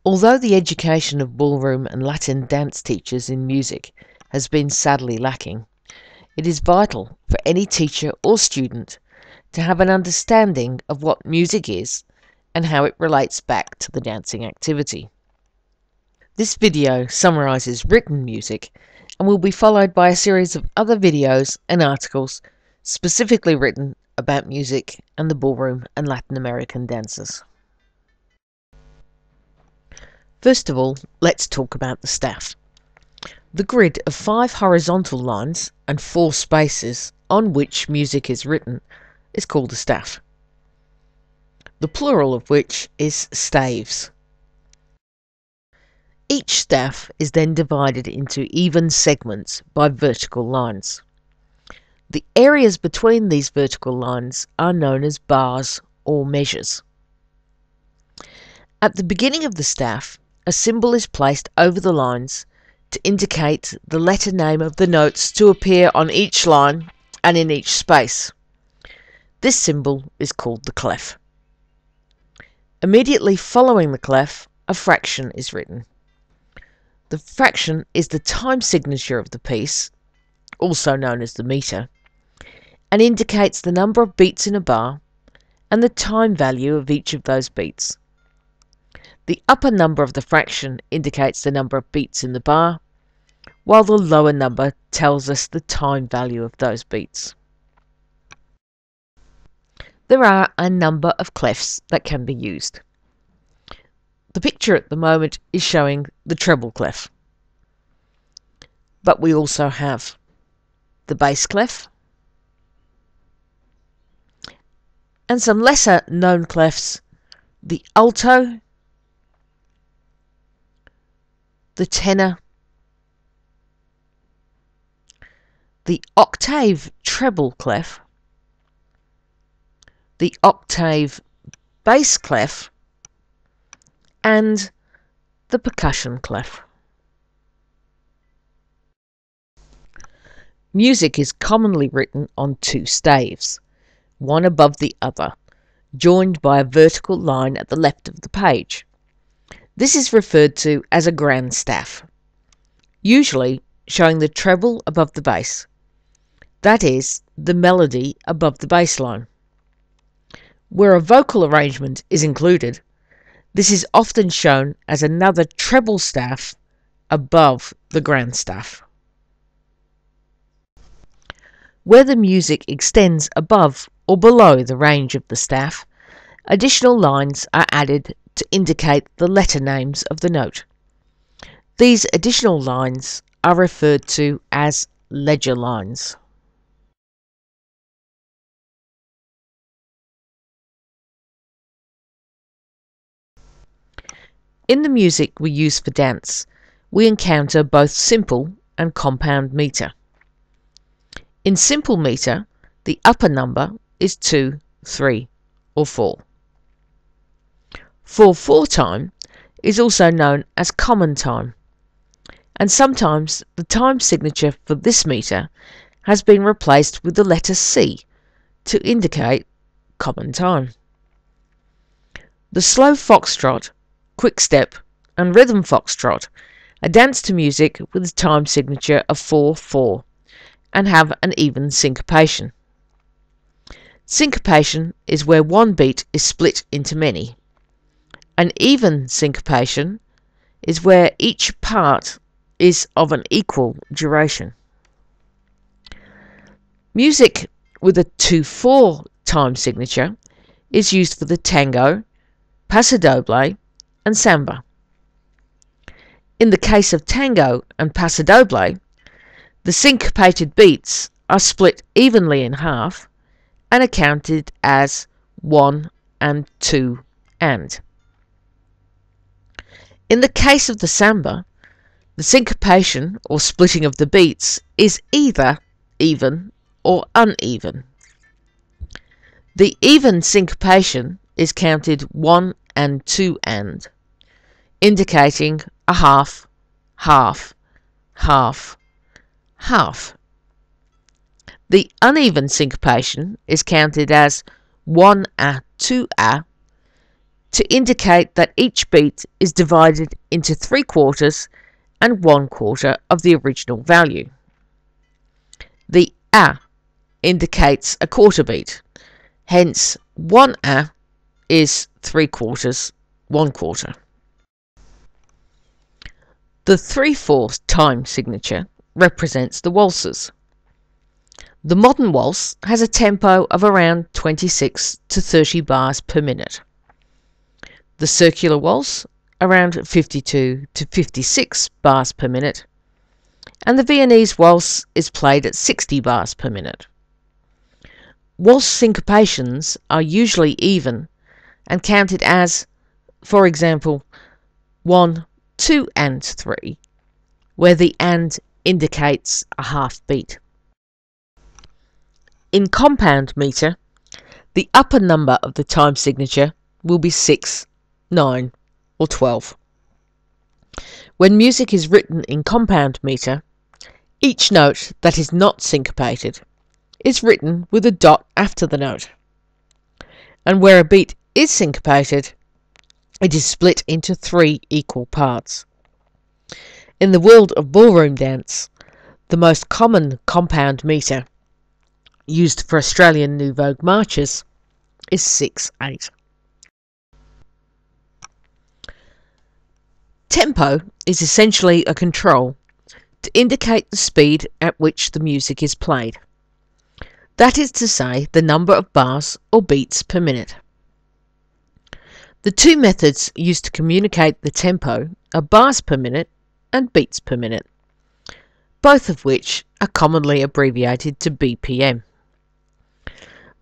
Although the education of ballroom and Latin dance teachers in music has been sadly lacking, it is vital for any teacher or student to have an understanding of what music is and how it relates back to the dancing activity. This video summarises written music and will be followed by a series of other videos and articles specifically written about music and the ballroom and Latin American dances. First of all, let's talk about the staff. The grid of 5 horizontal lines and 4 spaces on which music is written is called a staff, the plural of which is staves. Each staff is then divided into even segments by vertical lines. The areas between these vertical lines are known as bars or measures. At the beginning of the staff, a symbol is placed over the lines to indicate the letter name of the notes to appear on each line and in each space. This symbol is called the clef. Immediately following the clef, a fraction is written. The fraction is the time signature of the piece, also known as the meter, and indicates the number of beats in a bar and the time value of each of those beats. The upper number of the fraction indicates the number of beats in the bar, while the lower number tells us the time value of those beats. There are a number of clefs that can be used. The picture at the moment is showing the treble clef, but we also have the bass clef and some lesser known clefs, the alto, the tenor, the octave treble clef, the octave bass clef, and the percussion clef. Music is commonly written on 2 staves, one above the other, joined by a vertical line at the left of the page. This is referred to as a grand staff, usually showing the treble above the bass, that is, the melody above the bass line. Where a vocal arrangement is included, this is often shown as another treble staff above the grand staff. Where the music extends above or below the range of the staff, additional lines are added to indicate the letter names of the note. These additional lines are referred to as ledger lines. In the music we use for dance, we encounter both simple and compound meter. In simple meter, the upper number is 2, 3, or 4. 4/4 time is also known as common time, and sometimes the time signature for this meter has been replaced with the letter C to indicate common time. The slow foxtrot, quick step, and rhythm foxtrot are danced to music with a time signature of 4/4 and have an even syncopation. Syncopation is where one beat is split into many. An even syncopation is where each part is of an equal duration. Music with a 2/4 time signature is used for the tango, paso doble, and samba. In the case of tango and paso doble, the syncopated beats are split evenly in half and are counted as 1 and 2 and. In the case of the samba, the syncopation or splitting of the beats is either even or uneven. The even syncopation is counted 1 and 2 and, indicating a half, half, half, half. The uneven syncopation is counted as 1 a 2 a, to indicate that each beat is divided into 3/4 and 1/4 of the original value. The A indicates a quarter beat, hence 1 A is 3/4, 1/4. The 3/4 time signature represents the waltzes. The modern waltz has a tempo of around 26 to 30 bars per minute. The circular waltz around 52 to 56 bars per minute, and the Viennese waltz is played at 60 bars per minute. Waltz syncopations are usually even and counted as, for example, 1, 2 and 3, where the and indicates a half beat. In compound meter, the upper number of the time signature will be 6, 9 or 12. When music is written in compound meter, each note that is not syncopated is written with a dot after the note, and where a beat is syncopated, it is split into 3 equal parts. In the world of ballroom dance, the most common compound meter used for Australian New Vogue marches is 6/8. Tempo is essentially a control to indicate the speed at which the music is played. That is to say, the number of bars or beats per minute. The two methods used to communicate the tempo are bars per minute and beats per minute, both of which are commonly abbreviated to BPM.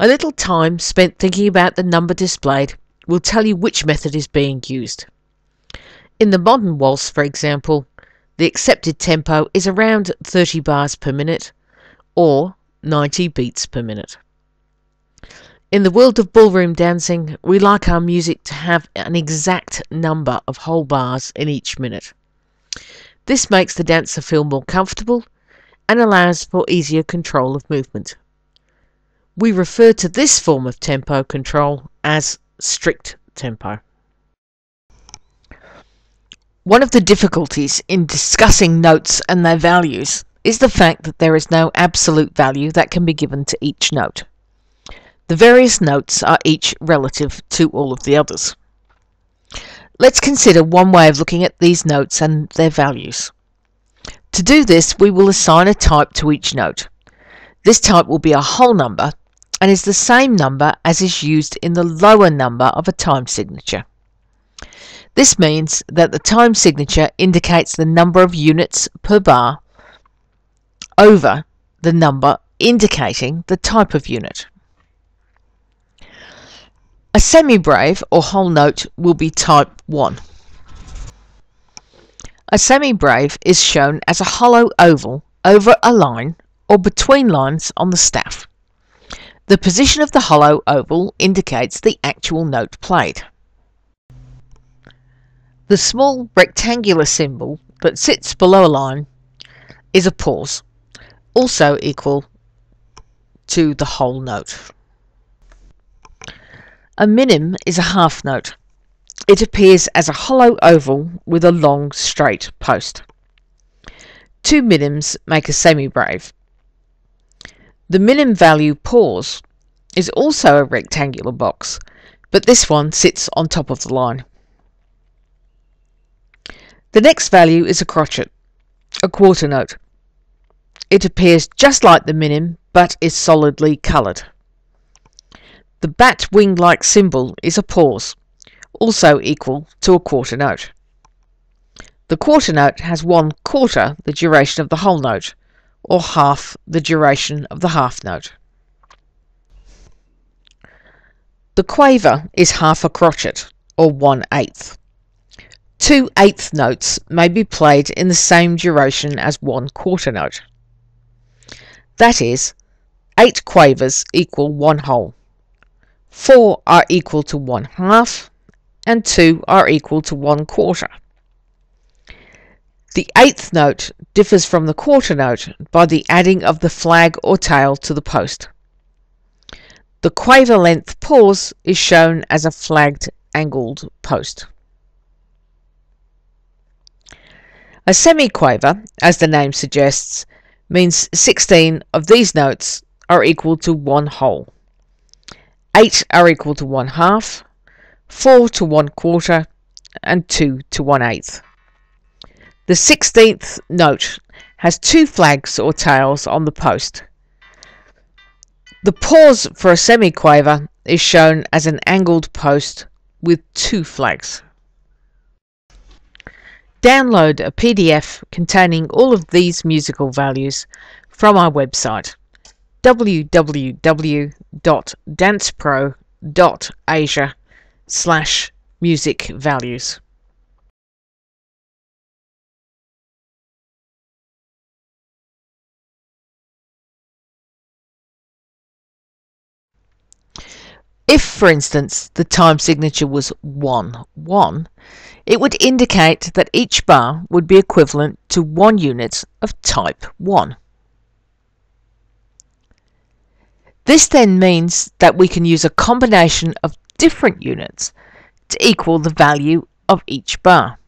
A little time spent thinking about the number displayed will tell you which method is being used. In the modern waltz, for example, the accepted tempo is around 30 bars per minute or 90 beats per minute. In the world of ballroom dancing, we like our music to have an exact number of whole bars in each minute. This makes the dancer feel more comfortable and allows for easier control of movement. We refer to this form of tempo control as strict tempo. One of the difficulties in discussing notes and their values is the fact that there is no absolute value that can be given to each note. The various notes are each relative to all of the others. Let's consider one way of looking at these notes and their values. To do this, we will assign a type to each note. This type will be a whole number and is the same number as is used in the lower number of a time signature. This means that the time signature indicates the number of units per bar over the number indicating the type of unit. A semi-brave or whole note will be type 1. A semi-brave is shown as a hollow oval over a line or between lines on the staff. The position of the hollow oval indicates the actual note played. The small rectangular symbol that sits below a line is a pause, also equal to the whole note. A minim is a half note. It appears as a hollow oval with a long straight post. 2 minims make a semi-brave. The minim value pause is also a rectangular box, but this one sits on top of the line. The next value is a crotchet, a quarter note. It appears just like the minim, but is solidly coloured. The bat wing-like symbol is a pause, also equal to a quarter note. The quarter note has 1/4 the duration of the whole note, or half the duration of the half note. The quaver is half a crotchet, or 1/8. 2/8 notes may be played in the same duration as 1/4 note. That is, 8 quavers equal 1 whole, 4 are equal to 1/2, and 2 are equal to 1/4. The 8th note differs from the quarter note by the adding of the flag or tail to the post. The quaver length pause is shown as a flagged angled post. A semiquaver, as the name suggests, means 16 of these notes are equal to one whole. 8 are equal to 1/2, 4 to 1/4, and 2 to 1/8. The 16th note has 2 flags or tails on the post. The pause for a semiquaver is shown as an angled post with 2 flags. Download a PDF containing all of these musical values from our website www.dancepro.asia/musicvalues. If, for instance, the time signature was 1/1, it would indicate that each bar would be equivalent to 1 unit of type 1. This then means that we can use a combination of different units to equal the value of each bar.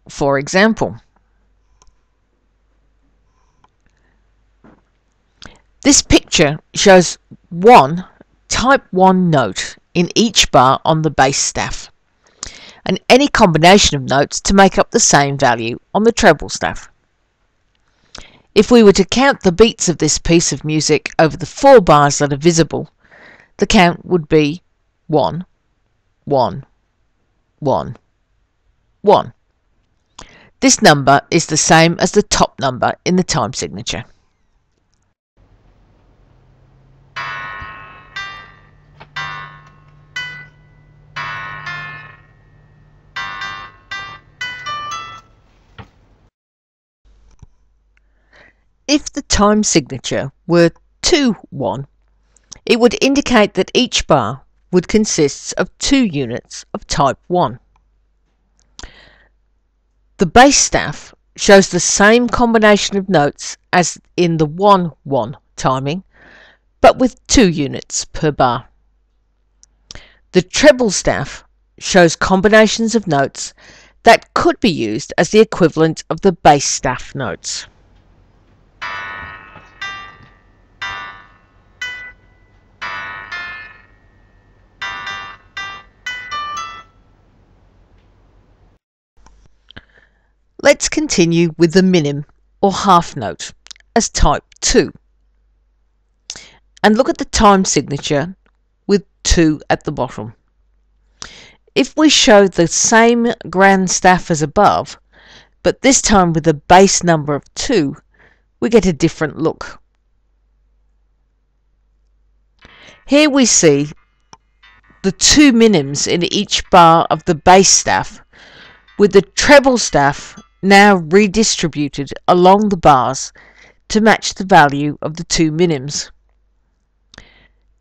For example, this picture shows one type 1 note in each bar on the bass staff, and any combination of notes to make up the same value on the treble staff. If we were to count the beats of this piece of music over the 4 bars that are visible, the count would be 1, 1, 1, 1. This number is the same as the top number in the time signature. If the time signature were 2/1, it would indicate that each bar would consist of 2 units of type 1. The bass staff shows the same combination of notes as in the 1/1 timing, but with 2 units per bar. The treble staff shows combinations of notes that could be used as the equivalent of the bass staff notes. Let's continue with the minim or half note as type 2 and look at the time signature with 2 at the bottom. If we show the same grand staff as above, but this time with a base number of 2, we get a different look. Here we see the 2 minims in each bar of the bass staff, with the treble staff now redistributed along the bars to match the value of the 2 minims.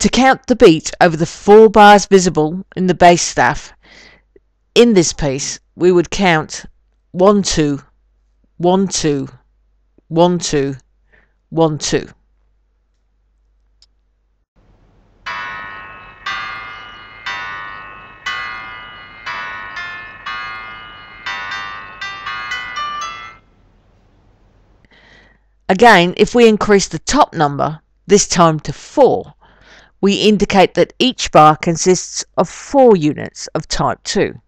To count the beat over the 4 bars visible in the bass staff in this piece, we would count 1 2 1 2 1 2 1 2. Again, if we increase the top number, this time to 4, we indicate that each bar consists of 4 units of type 2.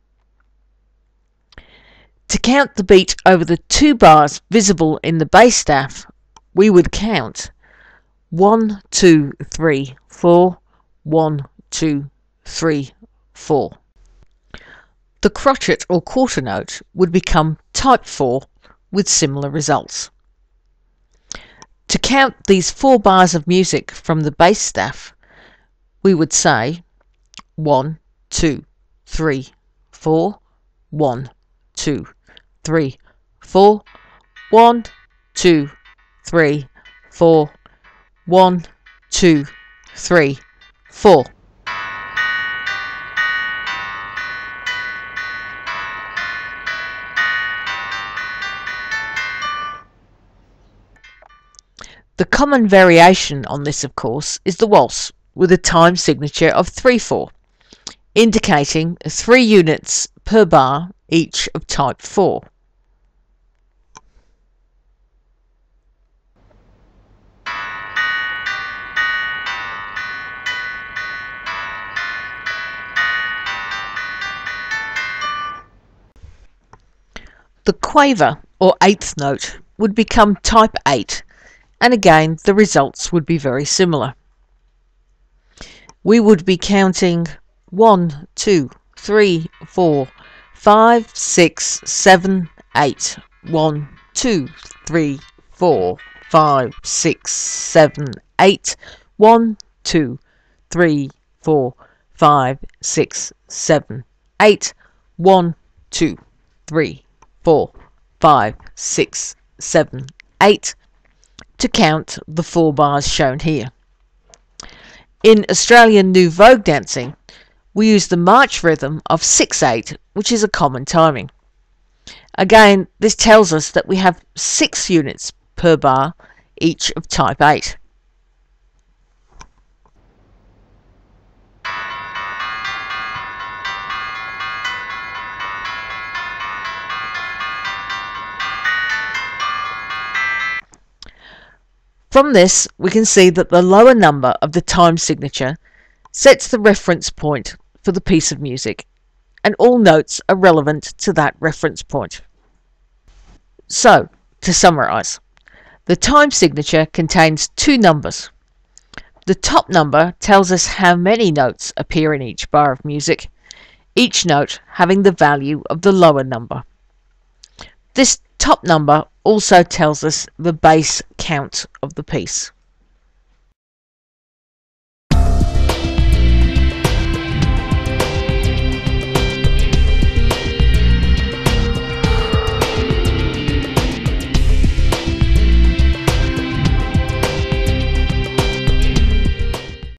To count the beat over the 2 bars visible in the bass staff, we would count 1 2 3 4 1 2 3 4. The crotchet or quarter note would become type 4 with similar results. To count these 4 bars of music from the bass staff, we would say 1 2 3 4 1 2 3 4 1 2 3 4 1 2 3 4. The common variation on this, of course, is the waltz, with a time signature of 3/4. indicating 3 units per bar each of type 4. The quaver, or 8th note, would become type 8, and again the results would be very similar. We would be counting 1, 2, 3, 4, 5, 6, 7, 8. 1, 2, 3, 4, 5, 6, 7, 8. 1, 2, 3, 4, 5, 6, 7, 8. 1, 2, 3, 4, 5, 6, 7, 8 to count the 4 bars shown here. In Australian New Vogue dancing, we use the march rhythm of 6/8, which is a common timing. Again, this tells us that we have 6 units per bar, each of type 8. From this, we can see that the lower number of the time signature sets the reference point for the piece of music, and all notes are relevant to that reference point. So, to summarise, the time signature contains 2 numbers. The top number tells us how many notes appear in each bar of music, each note having the value of the lower number. This top number also tells us the base count of the piece.